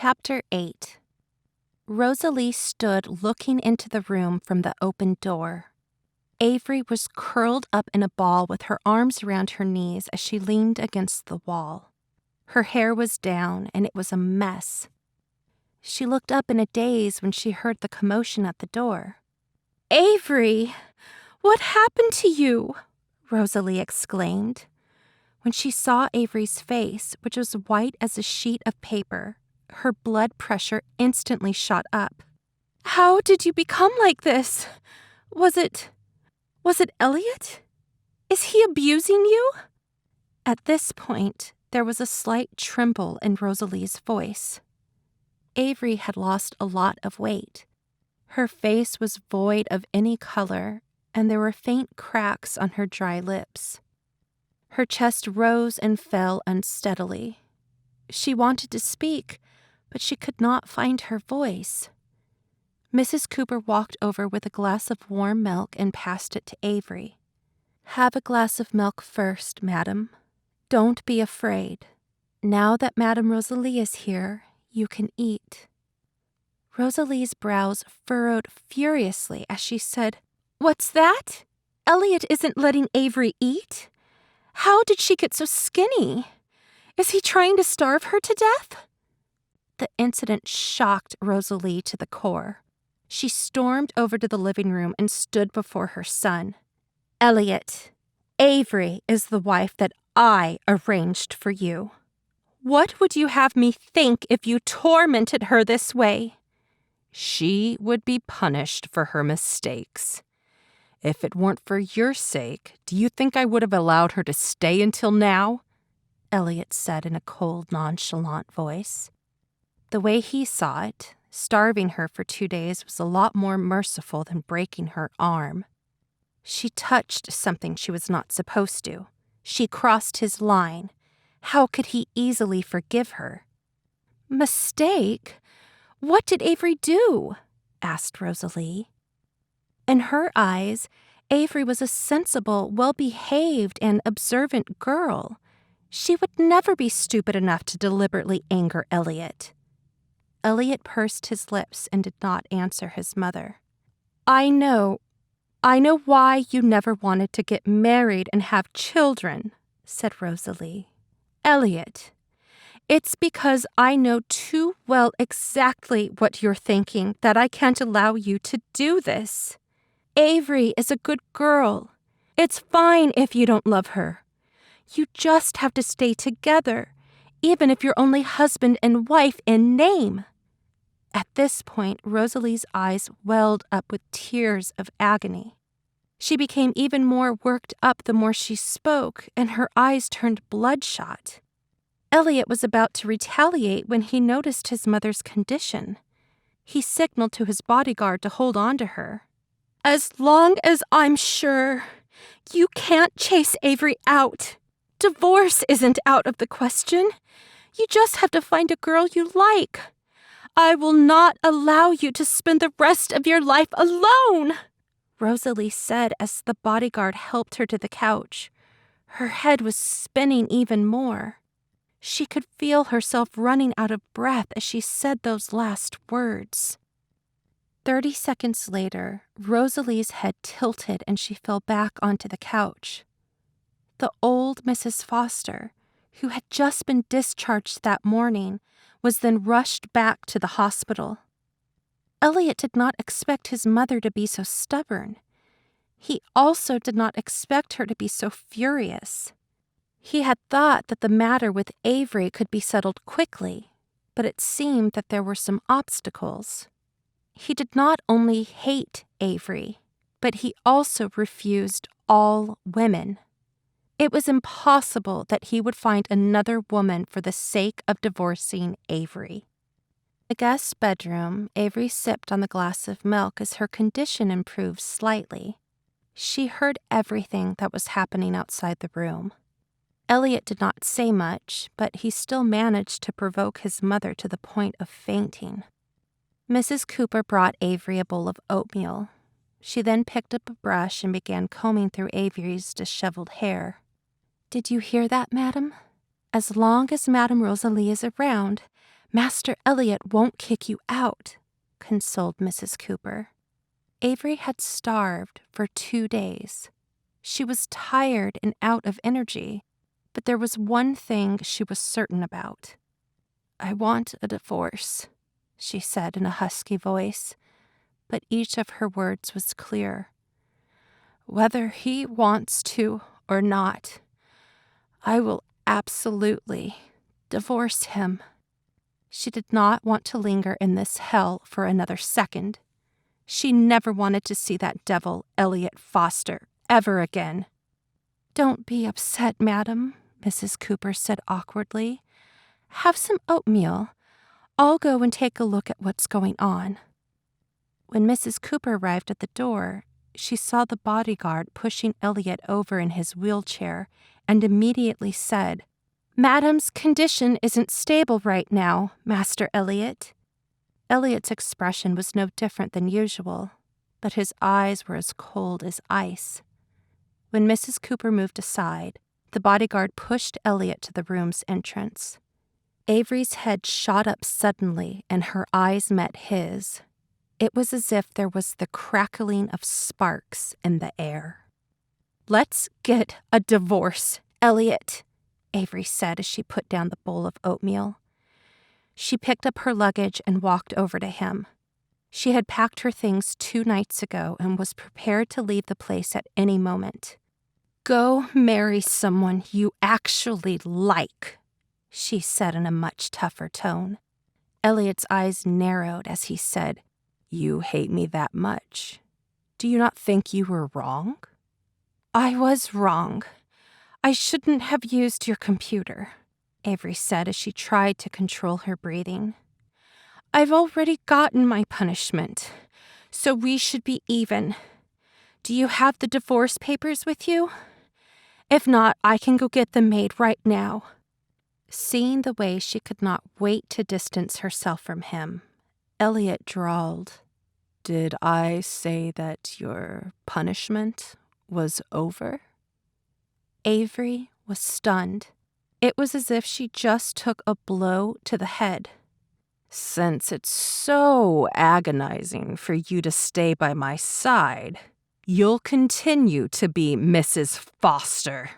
Chapter 8. Rosalie stood looking into the room from the open door. Avery was curled up in a ball with her arms around her knees as she leaned against the wall. Her hair was down, and it was a mess. She looked up in a daze when she heard the commotion at the door. "Avery, what happened to you?" Rosalie exclaimed. When she saw Avery's face, which was white as a sheet of paper, her blood pressure instantly shot up. "How did you become like this? Was it Elliot? Is he abusing you?" At this point, there was a slight tremble in Rosalie's voice. Avery had lost a lot of weight. Her face was void of any color, and there were faint cracks on her dry lips. Her chest rose and fell unsteadily. She wanted to speak, but she could not find her voice. Mrs. Cooper walked over with a glass of warm milk and passed it to Avery. "Have a glass of milk first, madam. Don't be afraid. Now that Madame Rosalie is here, you can eat." Rosalie's brows furrowed furiously as she said, "What's that? Elliot isn't letting Avery eat? How did she get so skinny? Is he trying to starve her to death?" The incident shocked Rosalie to the core. She stormed over to the living room and stood before her son. "Elliot, Avery is the wife that I arranged for you. What would you have me think if you tormented her this way?" "She would be punished for her mistakes. If it weren't for your sake, do you think I would have allowed her to stay until now?" Elliot said in a cold, nonchalant voice. The way he saw it, starving her for 2 days was a lot more merciful than breaking her arm. She touched something she was not supposed to. She crossed his line. How could he easily forgive her? "Mistake? What did Avery do?" asked Rosalie. In her eyes, Avery was a sensible, well-behaved, and observant girl. She would never be stupid enough to deliberately anger Elliot. Elliot pursed his lips and did not answer his mother. I know why you never wanted to get married and have children," said Rosalie. "Elliot, it's because I know too well exactly what you're thinking that I can't allow you to do this. Avery is a good girl. It's fine if you don't love her. You just have to stay together, even if you're only husband and wife in name." At this point, Rosalie's eyes welled up with tears of agony. She became even more worked up the more she spoke, and her eyes turned bloodshot. Elliot was about to retaliate when he noticed his mother's condition. He signaled to his bodyguard to hold on to her. "As long as I'm sure, you can't chase Avery out. Divorce isn't out of the question. You just have to find a girl you like. I will not allow you to spend the rest of your life alone," Rosalie said as the bodyguard helped her to the couch. Her head was spinning even more. She could feel herself running out of breath as she said those last words. 30 seconds later, Rosalie's head tilted and she fell back onto the couch. The old Mrs. Foster, who had just been discharged that morning, was then rushed back to the hospital. Elliot did not expect his mother to be so stubborn. He also did not expect her to be so furious. He had thought that the matter with Avery could be settled quickly, but it seemed that there were some obstacles. He did not only hate Avery, but he also refused all women. It was impossible that he would find another woman for the sake of divorcing Avery. In the guest bedroom, Avery sipped on the glass of milk as her condition improved slightly. She heard everything that was happening outside the room. Elliot did not say much, but he still managed to provoke his mother to the point of fainting. Mrs. Cooper brought Avery a bowl of oatmeal. She then picked up a brush and began combing through Avery's disheveled hair. "Did you hear that, madam? As long as Madame Rosalie is around, Master Elliot won't kick you out, consoled Mrs. Cooper. Avery had starved for 2 days. She was tired and out of energy, but there was one thing she was certain about. I want a divorce, she said in a husky voice, but each of her words was clear. Whether he wants to or not, I will absolutely divorce him. She did not want to linger in this hell for another second. She never wanted to see that devil, Elliot Foster, ever again. Don't be upset, madam, Mrs. Cooper said awkwardly. Have some oatmeal. I'll go and take a look at what's going on. When Mrs. Cooper arrived at the door, she saw the bodyguard pushing Elliot over in his wheelchair and immediately said, Madam's condition isn't stable right now, Master Elliot. Elliot's expression was no different than usual, but his eyes were as cold as ice. When Mrs. Cooper moved aside, the bodyguard pushed Elliot to the room's entrance. Avery's head shot up suddenly and her eyes met his. It was as if there was the crackling of sparks in the air. Let's get a divorce, Elliot, Avery said as she put down the bowl of oatmeal. She picked up her luggage and walked over to him. She had packed her things 2 nights ago and was prepared to leave the place at any moment. Go marry someone you actually like, she said in a much tougher tone. Elliot's eyes narrowed as he said, You hate me that much. Do you not think you were wrong? I was wrong. I shouldn't have used your computer, Avery said as she tried to control her breathing. I've already gotten my punishment, so we should be even. Do you have the divorce papers with you? If not, I can go get them made right now. Seeing the way she could not wait to distance herself from him, Elliot drawled, Did I say that your punishment was over? Avery was stunned. It was as if she just took a blow to the head. Since it's so agonizing for you to stay by my side, you'll continue to be Mrs. Foster.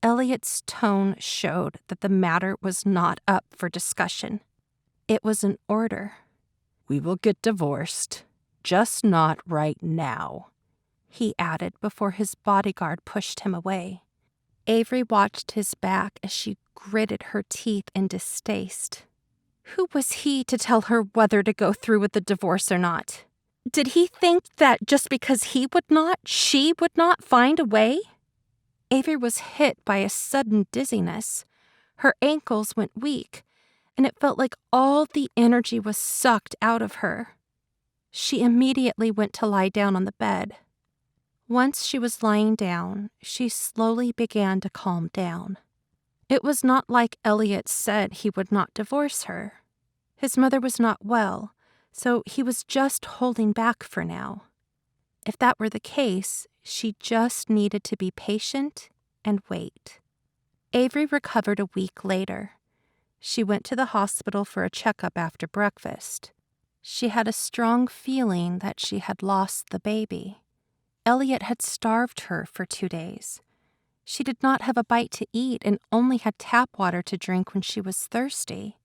Elliot's tone showed that the matter was not up for discussion. It was an order. We will get divorced, just not right now, he added before his bodyguard pushed him away. Avery watched his back as she gritted her teeth in distaste. Who was he to tell her whether to go through with the divorce or not? Did he think that just because he would not, she would not find a way? Avery was hit by a sudden dizziness. Her ankles went weak, and it felt like all the energy was sucked out of her. She immediately went to lie down on the bed. Once she was lying down, she slowly began to calm down. It was not like Elliot said he would not divorce her. His mother was not well, so he was just holding back for now. If that were the case, she just needed to be patient and wait. Avery recovered a week later. She went to the hospital for a checkup after breakfast. She had a strong feeling that she had lost the baby. Elliot had starved her for 2 days. She did not have a bite to eat and only had tap water to drink when she was thirsty.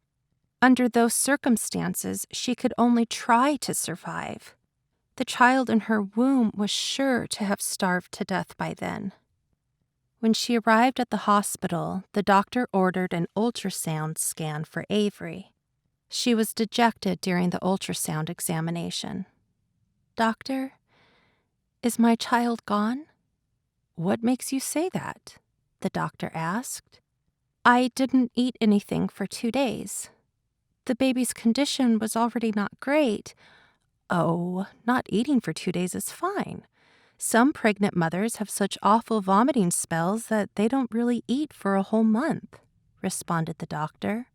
Under those circumstances, she could only try to survive. The child in her womb was sure to have starved to death by then. When she arrived at the hospital, the doctor ordered an ultrasound scan for Avery. She was dejected during the ultrasound examination. Doctor, is my child gone? What makes you say that? The doctor asked. I didn't eat anything for 2 days. The baby's condition was already not great. Oh, not eating for 2 days is fine. Some pregnant mothers have such awful vomiting spells that they don't really eat for a whole month, responded the doctor.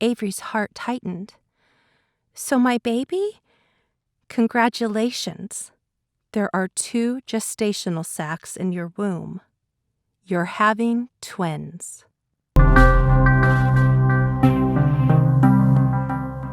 Avery's heart tightened. So my baby? Congratulations. There are 2 gestational sacs in your womb. You're having twins.